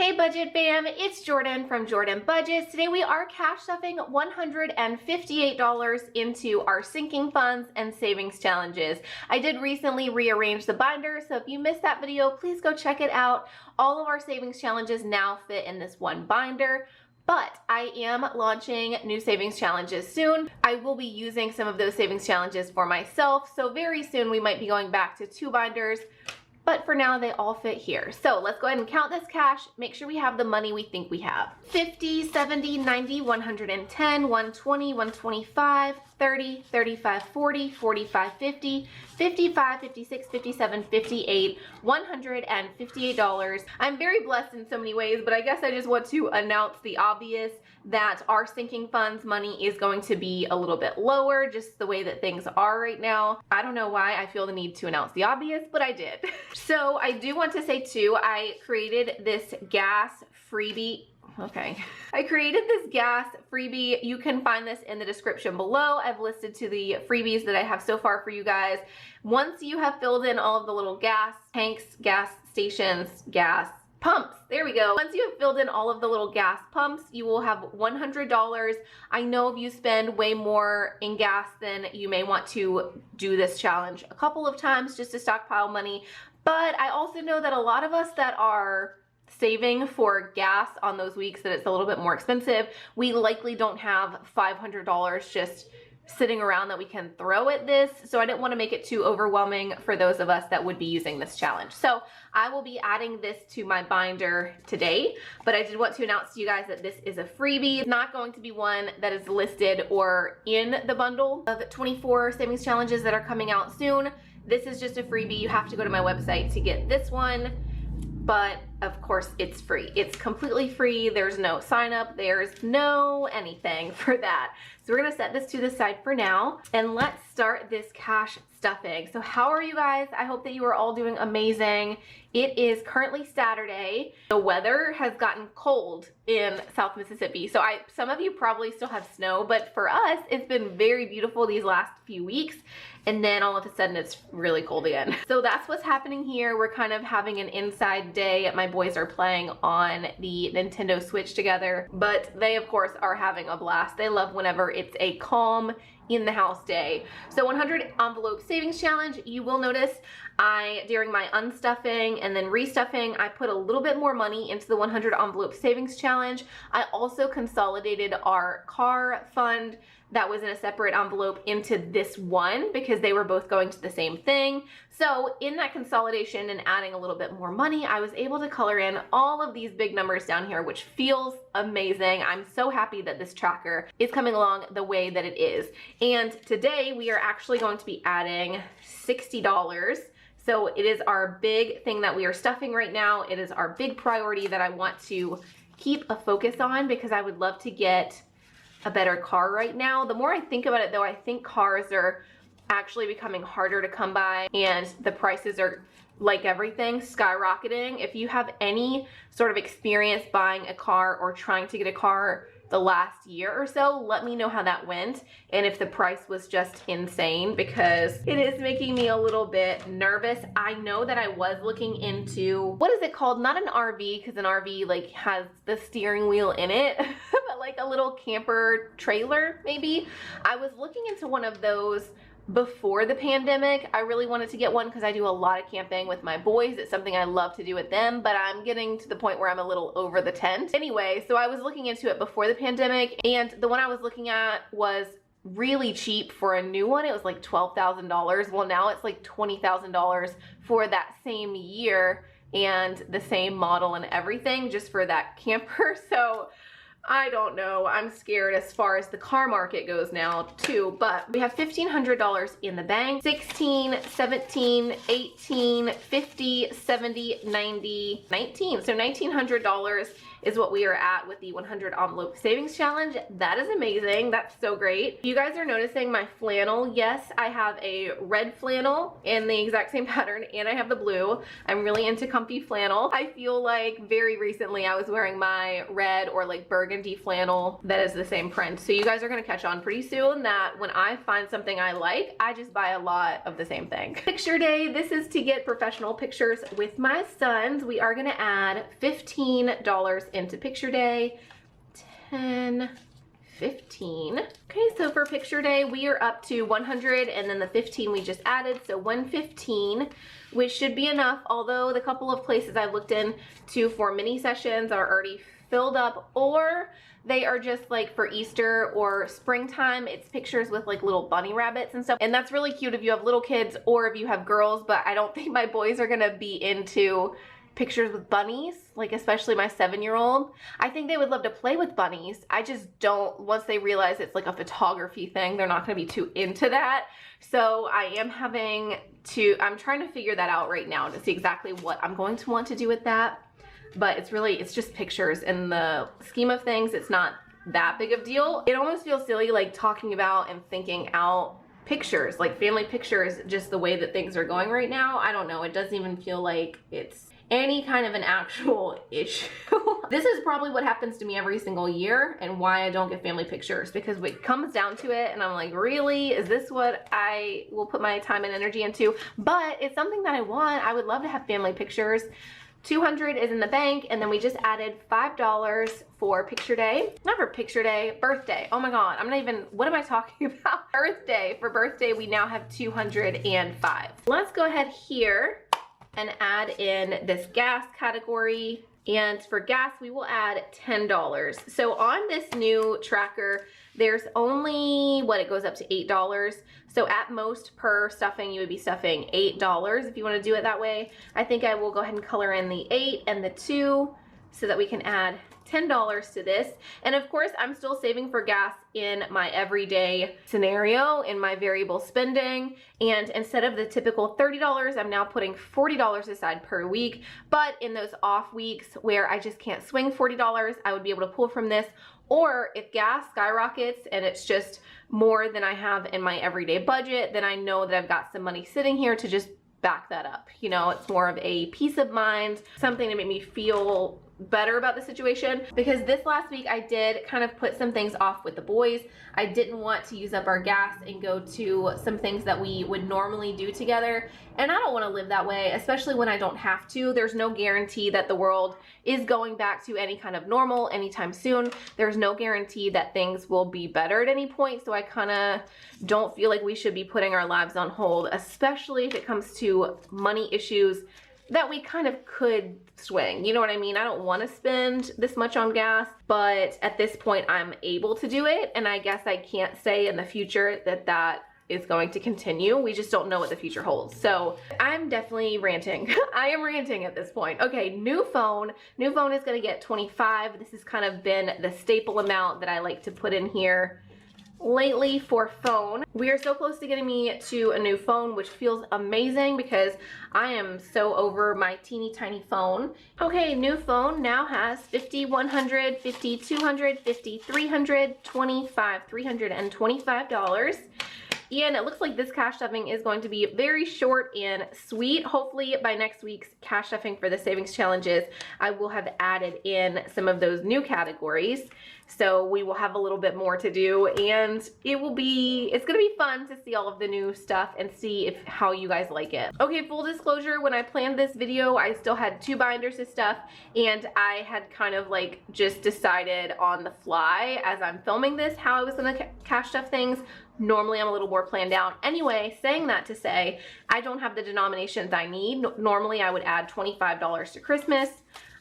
Hey Budget Bam, it's Jordan from Jordan Budgets. Today we are cash stuffing $158 into our sinking funds and savings challenges. I did recently rearrange the binder, so if you missed that video, please go check it out. All of our savings challenges now fit in this one binder. But I am launching new savings challenges soon. I will be using some of those savings challenges for myself, so very soon we might be going back to 2 binders. But for now, they all fit here. So let's go ahead and count this cash, make sure we have the money we think we have. 50, 70, 90, 110, 120, 125, 30, 35, 40, 45, 50, 55, 56, 57, 58, $158. I'm very blessed in so many ways, but I guess I just want to announce the obvious that our sinking funds money is going to be a little bit lower, just the way that things are right now. I don't know why I feel the need to announce the obvious, but I did. So I do want to say too, I created this gas freebie. Okay. I created this gas freebie. You can find this in the description below. I've listed to the freebies that I have so far for you guys. Once you have filled in all of the little gas tanks, gas stations, gas pumps, there we go. Once you have filled in all of the little gas pumps, you will have $100. I know if you spend way more in gas, then you may want to do this challenge a couple of times just to stockpile money. But I also know that a lot of us that are saving for gas on those weeks that it's a little bit more expensive, we likely don't have $500 just sitting around that we can throw at this. So I didn't want to make it too overwhelming for those of us that would be using this challenge. So I will be adding this to my binder today, but I did want to announce to you guys that this is a freebie. It's not going to be one that is listed or in the bundle of 24 savings challenges that are coming out soon. This is just a freebie. You have to go to my website to get this one, but of course it's free. It's completely free. There's no sign up. There's no anything for that. So we're gonna set this to the side for now and let's start this cash stuffing. So how are you guys? I hope that you are all doing amazing. It is currently Saturday. The weather has gotten cold in South Mississippi. So some of you probably still have snow, but for us, it's been very beautiful these last few weeks. And then all of a sudden it's really cold again. So that's what's happening here. We're kind of having an inside day. My boys are playing on the Nintendo Switch together, but they of course are having a blast. They love whenever it's a calm in the house day. So 100 envelope savings challenge, you will notice during my unstuffing and then restuffing, I put a little bit more money into the 100 envelope savings challenge. I also consolidated our car fund that was in a separate envelope into this one because they were both going to the same thing. So in that consolidation and adding a little bit more money, I was able to color in all of these big numbers down here, which feels amazing. I'm so happy that this tracker is coming along the way that it is. And today we are actually going to be adding $60. So it is our big thing that we are stuffing right now. It is our big priority that I want to keep a focus on because I would love to get a better car right now. The more I think about it though, I think cars are actually becoming harder to come by and the prices are, like everything, skyrocketing. If you have any sort of experience buying a car or trying to get a car the last year or so, let me know how that went and if the price was just insane because it is making me a little bit nervous. I know that I was looking into, what is it called? Not an RV, because an RV like has the steering wheel in it, but like a little camper trailer maybe. I was looking into one of those before the pandemic. I really wanted to get one because I do a lot of camping with my boys. It's something I love to do with them, but I'm getting to the point where I'm a little over the tent. Anyway, so I was looking into it before the pandemic and the one I was looking at was really cheap for a new one. It was like $12,000. Well, now it's like $20,000 for that same year and the same model and everything just for that camper. So I don't know. I'm scared as far as the car market goes now too, but we have $1,500 in the bank. 16, 17, 18, 50, 70, 90, 19. So $1,900 is what we are at with the 100 envelope savings challenge. That is amazing. That's so great. You guys are noticing my flannel. Yes, I have a red flannel in the exact same pattern, and I have the blue. I'm really into comfy flannel. I feel like very recently I was wearing my red or like burgundy flannel that is the same print. So you guys are gonna catch on pretty soon that when I find something I like, I just buy a lot of the same thing. Picture day, this is to get professional pictures with my sons. We are gonna add $15 into picture day. 10, 15. Okay, so for picture day, we are up to 100 and then the 15 we just added, so 115, which should be enough, although the couple of places I've looked into for mini sessions are already filled up, or they are just like for Easter or springtime. It's pictures with like little bunny rabbits and stuff. And that's really cute if you have little kids or if you have girls, but I don't think my boys are gonna be into pictures with bunnies, like especially my 7-year-old. I think they would love to play with bunnies. I just don't, once they realize it's like a photography thing, they're not gonna be too into that. So I am I'm trying to figure that out right now to see exactly what I'm going to want to do with that. But it's just pictures. In the scheme of things, it's not that big of a deal. It almost feels silly like talking about and thinking out pictures, like family pictures, just the way that things are going right now. I don't know, it doesn't even feel like it's any kind of an actual issue. This is probably what happens to me every single year and why I don't get family pictures, because it comes down to it and I'm like, really? Is this what I will put my time and energy into? But it's something that I want. I would love to have family pictures. 200 is in the bank, and then we just added $5 for picture day. Not for picture day, birthday. Oh my God, what am I talking about? Birthday. For birthday, we now have 205. Let's go ahead here and add in this gas category. And for gas, we will add $10. So on this new tracker, there's only, it goes up to $8. So at most per stuffing, you would be stuffing $8 if you want to do it that way. I think I will go ahead and color in the 8 and the 2 so that we can add $10 to this. And of course, I'm still saving for gas in my everyday scenario, in my variable spending. And instead of the typical $30, I'm now putting $40 aside per week. But in those off weeks where I just can't swing $40, I would be able to pull from this. Or if gas skyrockets and it's just more than I have in my everyday budget, then I know that I've got some money sitting here to just back that up. You know, it's more of a peace of mind, something to make me feel better about the situation, because this last week I did kind of put some things off with the boys. I didn't want to use up our gas and go to some things that we would normally do together, and I don't want to live that way, especially when I don't have to. There's no guarantee that the world is going back to any kind of normal anytime soon. There's no guarantee that things will be better at any point, so I kind of don't feel like we should be putting our lives on hold, especially if it comes to money issues that we kind of could swing. You know what I mean? I don't want to spend this much on gas, but at this point I'm able to do it, and I guess I can't say in the future that that is going to continue. We just don't know what the future holds. So I'm definitely ranting. I am ranting at this point. Okay, new phone. New phone is gonna get 25. This has kind of been the staple amount that I like to put in here lately for phone. We are so close to getting me to a new phone, which feels amazing because I am so over my teeny tiny phone. Okay, new phone now has 50, 100, 50, 200, 50, 300, 25, $325. And it looks like this cash stuffing is going to be very short and sweet. Hopefully by next week's cash stuffing for the savings challenges, I will have added in some of those new categories. So we will have a little bit more to do, and it's gonna be fun to see all of the new stuff and see how you guys like it. Okay, full disclosure, when I planned this video, I still had 2 binders of stuff, and I had kind of like just decided on the fly as I'm filming this how I was gonna cash stuff things. Normally I'm a little more planned out. Anyway, saying that to say, I don't have the denominations I need. Normally I would add $25 to Christmas.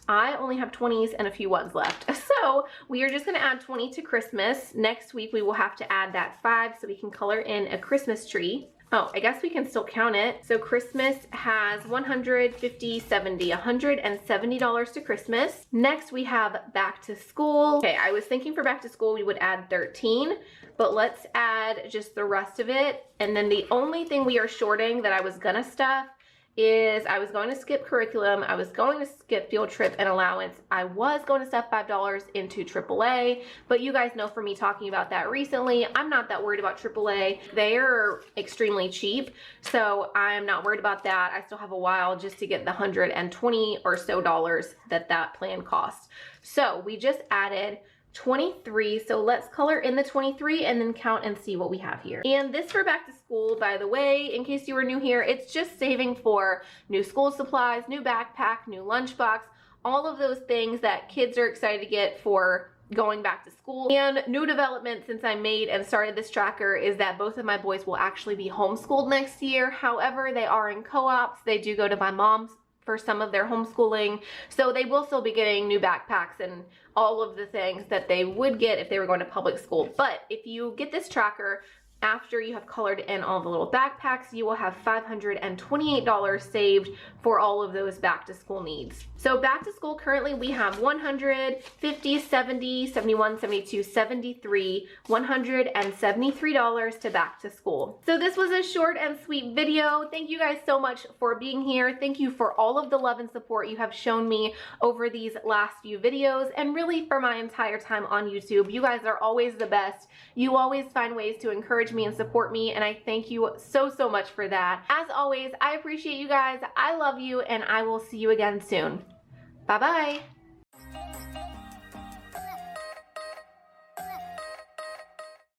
I only have 20s and a few ones left. So we are just gonna add 20 to Christmas. Next week we will have to add that 5 so we can color in a Christmas tree. Oh, I guess we can still count it. So Christmas has 150, 70, $170 to Christmas. Next we have back to school. Okay, I was thinking for back to school we would add 13, but let's add just the rest of it. And then the only thing we are shorting that I was gonna stuff is I was going to skip curriculum, I was going to skip field trip and allowance, I was going to stuff $5 into AAA, but you guys know from me talking about that recently, I'm not that worried about AAA. They're extremely cheap, so I'm not worried about that. I still have a while just to get the $120 or so that plan costs. So we just added 23, so let's color in the 23 and then count and see what we have here. And this for back to school, by the way, in case you were new here, it's just saving for new school supplies, new backpack, new lunchbox, all of those things that kids are excited to get for going back to school. And new development since I made and started this tracker is that both of my boys will actually be homeschooled next year. However, they are in co-ops. They do go to my mom's for some of their homeschooling, so they will still be getting new backpacks and all of the things that they would get if they were going to public school. But if you get this tracker after you have colored in all the little backpacks, you will have $528 saved for all of those back to school needs. So back to school, currently we have 100, 50, 70, 71, 72, 73, $173 to back to school. So this was a short and sweet video. Thank you guys so much for being here. Thank you for all of the love and support you have shown me over these last few videos and really for my entire time on YouTube. You guys are always the best. You always find ways to encourage me and support me, and I thank you so much for that. As always, I appreciate you guys. I love you, and I will see you again soon. Bye bye.